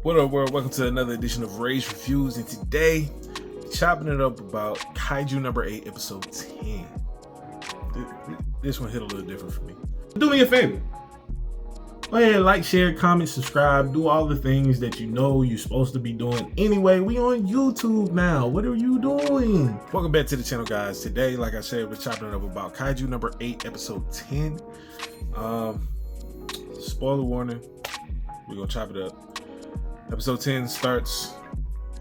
What up, world? Welcome to another edition of Rage Reviews, and today, chopping it up about Kaiju number 8, episode 10. This one hit a little different for me. Do me a favor. Go ahead, like, share, comment, subscribe, do all the things that you know you're supposed to be doing. Anyway, we on YouTube now. What are you doing? Welcome back to the channel, guys. Today, like I said, we're chopping it up about Kaiju number 8, episode 10. Spoiler warning. We're gonna chop it up. Episode 10 starts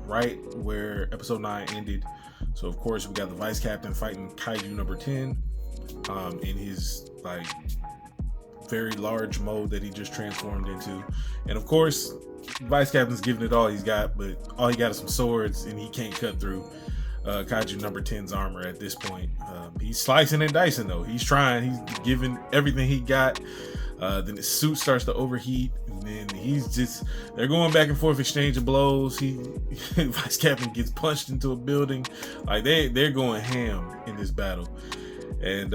right where episode 9 ended. So of course we got the vice captain fighting Kaiju number 10 in his like very large mode that he just transformed into. And of course vice captain's giving it all he's got, but all he got is some swords and he can't cut through Kaiju number 10's armor at this point. He's slicing and dicing though. He's trying, he's giving everything he got. Then his suit starts to overheat, and then they're going back and forth exchanging blows. Vice Captain gets punched into a building. Like they're going ham in this battle. And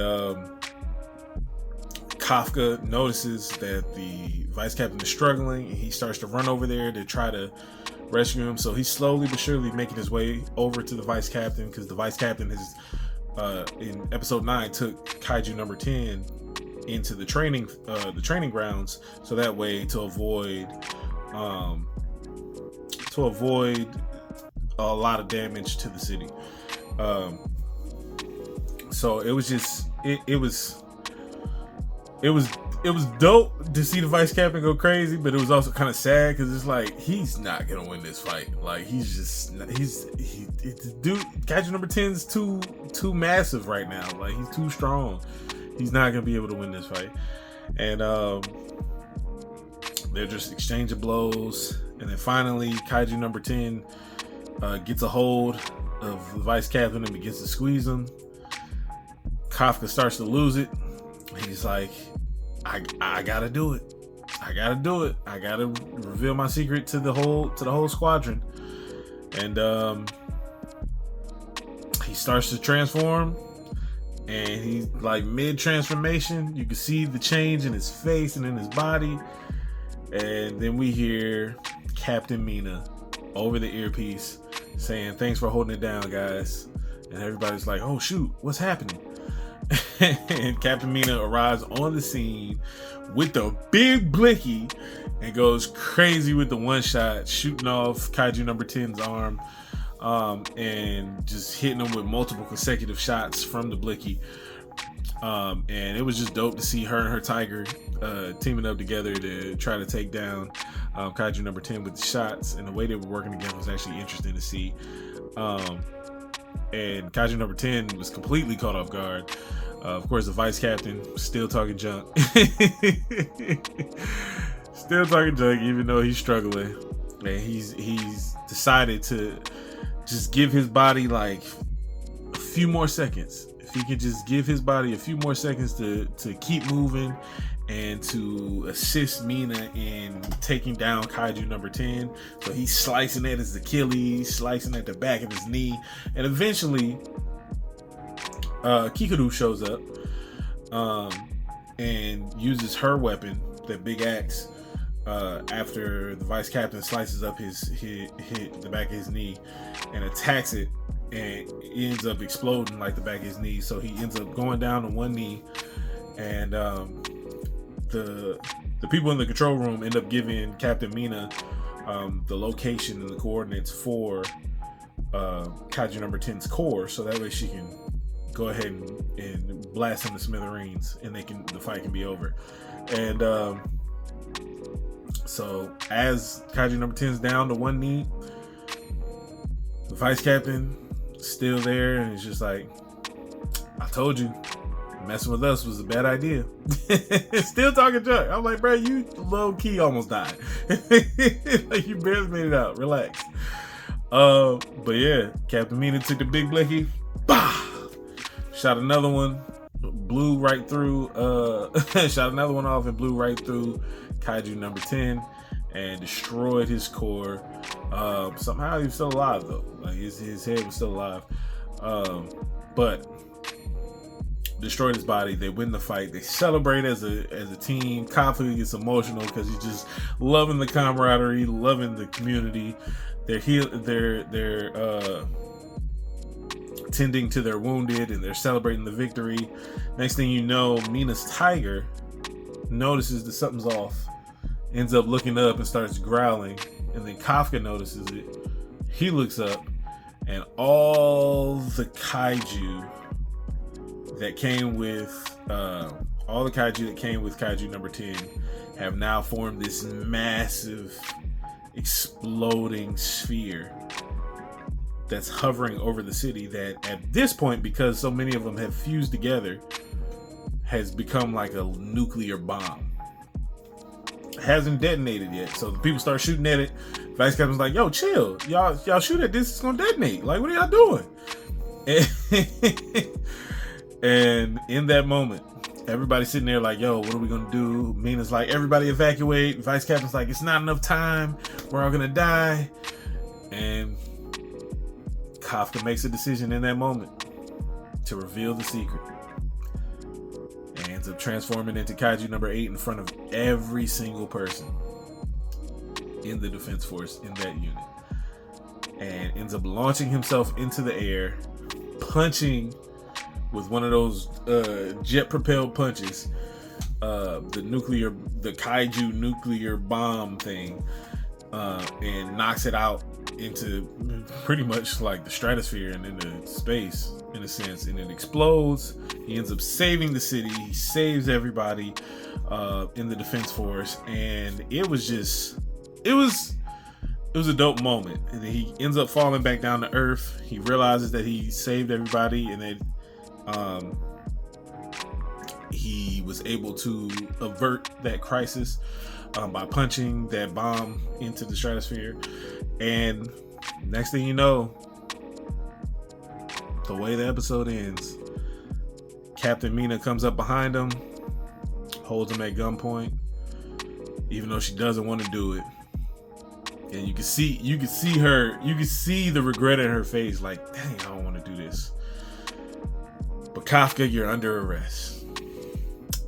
Kafka notices that the Vice Captain is struggling, and he starts to run over there to try to rescue him. So he's slowly but surely making his way over to the Vice Captain, because the Vice Captain has in episode 9 took Kaiju number 10 into the training grounds, so that way to avoid a lot of damage to the city. So it was just it was dope to see the Vice Captain go crazy, but it was also kind of sad because it's like he's not gonna win this fight. Like he's dude, Kaiju number 10 is too massive right now. Like he's too strong. He's not gonna be able to win this fight. And they're just exchanging blows, and then finally Kaiju number 10 gets a hold of the Vice Captain and begins to squeeze him. Kafka starts to lose it. He's like, I gotta do it. I gotta reveal my secret to the whole squadron. And he starts to transform, and he's like mid transformation. You can see the change in his face and in his body. And then we hear Captain Mina over the earpiece saying, "Thanks for holding it down, guys." And everybody's like, "Oh shoot, what's happening?" And Captain Mina arrives on the scene with the big blicky and goes crazy with the one shot, shooting off Kaiju number 10's arm, and just hitting him with multiple consecutive shots from the blicky. And it was just dope to see her and her tiger teaming up together to try to take down Kaiju number 10 with the shots, and the way they were working together was actually interesting to see. And Kaiju number 10 was completely caught off guard. Of course, the Vice Captain still talking junk. Still talking junk, even though he's struggling. And he's decided to just give his body like a few more seconds. If he could just give his body a few more seconds to keep moving and to assist Mina in taking down Kaiju number 10. So he's slicing at his Achilles, slicing at the back of his knee, and eventually Kikuru shows up and uses her weapon, that big axe, after the Vice Captain slices up the back of his knee and attacks it, and it ends up exploding like the back of his knee. So he ends up going down on one knee, and the people in the control room end up giving Captain Mina the location and the coordinates for Kaiju number 10's core, so that way she can go ahead and blast him to smithereens, and the fight can be over. And so as Kaiju number 10's down to one knee, the Vice Captain still there, and it's just like, I told you, messing with us was a bad idea. Still talking junk. I'm like, bro, you low key almost died. Like you barely made it out. Relax. But yeah, Captain Mina took the big blicky, bah! Shot another one, blew right through. Shot another one off and blew right through Kaiju number 10 and destroyed his core. Somehow he was still alive though. Like his head was still alive. But destroyed his body. They win the fight. They celebrate as a team. Kafka gets emotional because he's just loving the camaraderie, loving the community. They're tending to their wounded, and they're celebrating the victory. Next thing you know, Mina's tiger notices that something's off, ends up looking up and starts growling, and then Kafka notices it. He looks up, and all the kaiju that came with Kaiju number 10 have now formed this massive exploding sphere that's hovering over the city, that at this point, because so many of them have fused together, has become like a nuclear bomb. It hasn't detonated yet, so the people start shooting at it. Vice Captain's like, yo, chill, y'all shoot at this, it's gonna detonate. Like, what are y'all doing? And in that moment, everybody's sitting there like, yo, what are we gonna do? Mina's like, everybody evacuate. Vice Captain's like, it's not enough time, we're all gonna die. And Kafka makes a decision in that moment to reveal the secret, and ends up transforming into Kaiju number 8 in front of every single person in the defense force in that unit, and ends up launching himself into the air, punching with one of those jet propelled punches, the Kaiju nuclear bomb thing, and knocks it out into pretty much like the stratosphere and into space in a sense, and it explodes. He ends up saving the city. He saves everybody in the defense force, and it was a dope moment. And then he ends up falling back down to earth. He realizes that he saved everybody, and that he was able to avert that crisis by punching that bomb into the stratosphere. And next thing you know, the way the episode ends, Captain Mina comes up behind him, holds him at gunpoint, even though she doesn't want to do it. And you can see the regret in her face, like, dang, I don't want to do this. But Kafka, you're under arrest.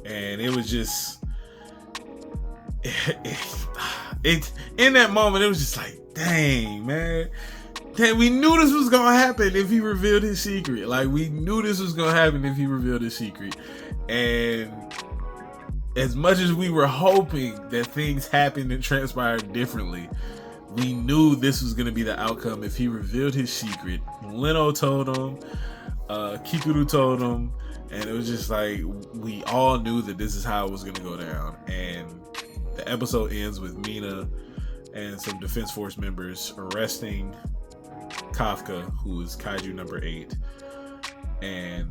And it was just, in that moment, it was just like, dang, man. We knew this was gonna happen if he revealed his secret. Like, we knew this was gonna happen if he revealed his secret. And as much as we were hoping that things happened and transpired differently, we knew this was gonna be the outcome if he revealed his secret. Leno told him, Kikuru told him, and it was just like, we all knew that this is how it was gonna go down. And the episode ends with Mina and some defense force members arresting Kafka, who is Kaiju number 8. And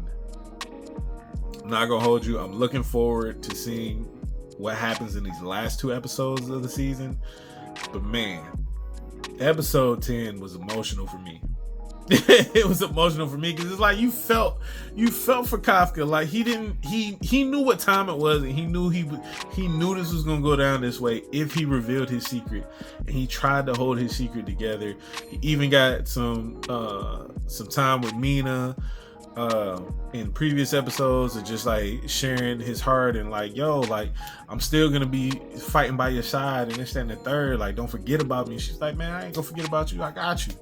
I'm not gonna hold you, I'm looking forward to seeing what happens in these last 2 episodes of the season. But man, episode 10 was emotional for me. It was emotional for me because it's like you felt for Kafka. Like he knew what time it was, and he knew this was gonna go down this way if he revealed his secret, and he tried to hold his secret together. He even got some time with Mina in previous episodes of just like sharing his heart and like, yo, like, I'm still gonna be fighting by your side and this, that, and the third. Like, don't forget about me. And she's like, man, I ain't gonna forget about you. I got you.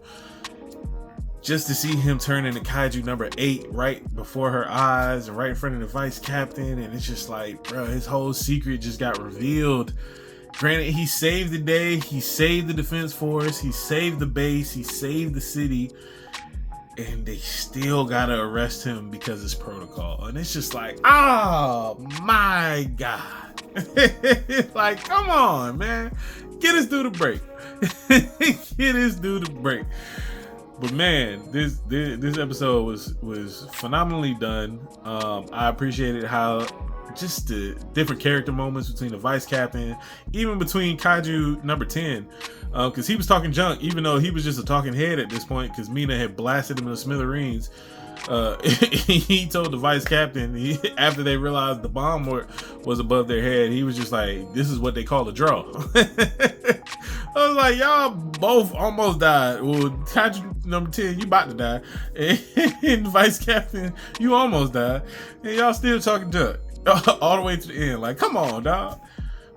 Just to see him turn into Kaiju number 8 right before her eyes and right in front of the vice captain, and it's just like, bro, his whole secret just got revealed. Granted, he saved the day, he saved the defense force, he saved the base, he saved the city, and they still gotta arrest him because it's protocol. And it's just like, oh my God. Like, come on, man. Get this dude a break. Get this dude a break. But man, this episode was phenomenally done. I appreciated how just the different character moments between the vice captain, even between Kaiju number 10, because he was talking junk, even though he was just a talking head at this point, because Mina had blasted him in the smithereens. He told the vice captain, after they realized the bomb was above their head, he was just like, this is what they call a draw. I was like, y'all both almost died. Well, Kaiju number 10, you about to die. And Vice Captain, you almost died. And y'all still talking junk all the way to the end. Like, come on, dog.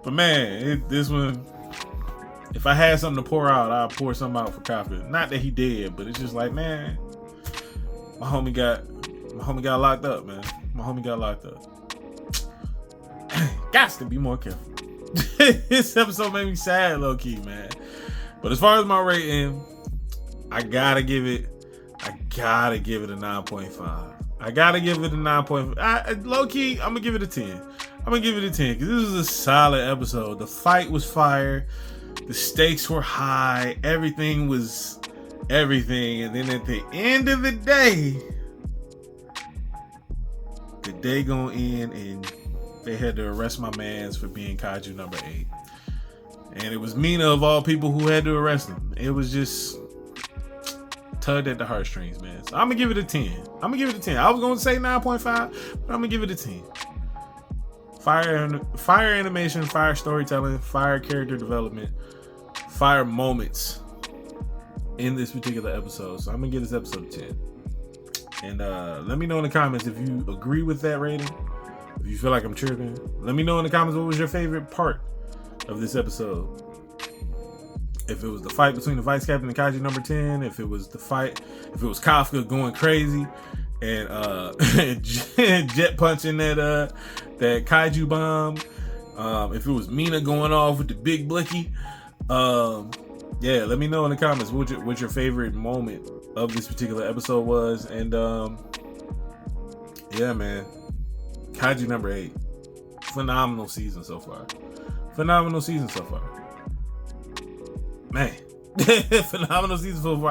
But man, this one, if I had something to pour out, I'd pour something out for Kafka. Not that he did, but it's just like, man, my homie got locked up, man. My homie got locked up. Got to be more careful. This episode made me sad, low key, man. But as far as my rating, I gotta give it a 9.5. I gotta give it a 9.5. Low key, I'm gonna give it a 10. I'm gonna give it a 10 because this was a solid episode. The fight was fire. The stakes were high. Everything was everything. And then at the end of the day gonna end and they had to arrest my mans for being Kaiju number 8. And it was Mina of all people who had to arrest him. It was just tugged at the heartstrings, man. So I'm gonna give it a 10. I was gonna say 9.5, but I'm gonna give it a 10. Fire animation, fire storytelling, fire character development, fire moments in this particular episode. So I'm gonna give this episode a 10. And let me know in the comments if you agree with that rating. If you feel like I'm tripping, let me know in the comments what was your favorite part of this episode. If it was the fight between the Vice Captain and Kaiju number 10, if it was Kafka going crazy and jet punching that Kaiju bomb, if it was Mina going off with the big blicky, yeah, let me know in the comments what your favorite moment of this particular episode was. And yeah, man, Kaiju number 8, phenomenal season so far. Man, phenomenal season so far.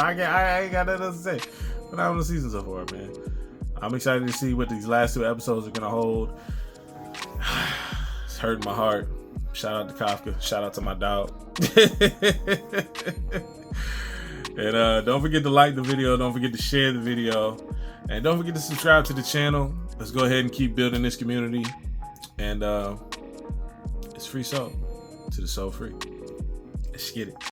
I ain't got nothing else to say. Phenomenal season so far, man. I'm excited to see what these last 2 episodes are gonna hold. It's hurting my heart. Shout out to Kafka. Shout out to my dog. And don't forget to like the video. Don't forget to share the video. And don't forget to subscribe to the channel. Let's go ahead and keep building this community. And it's FreeSoul to the soul free. Let's get it.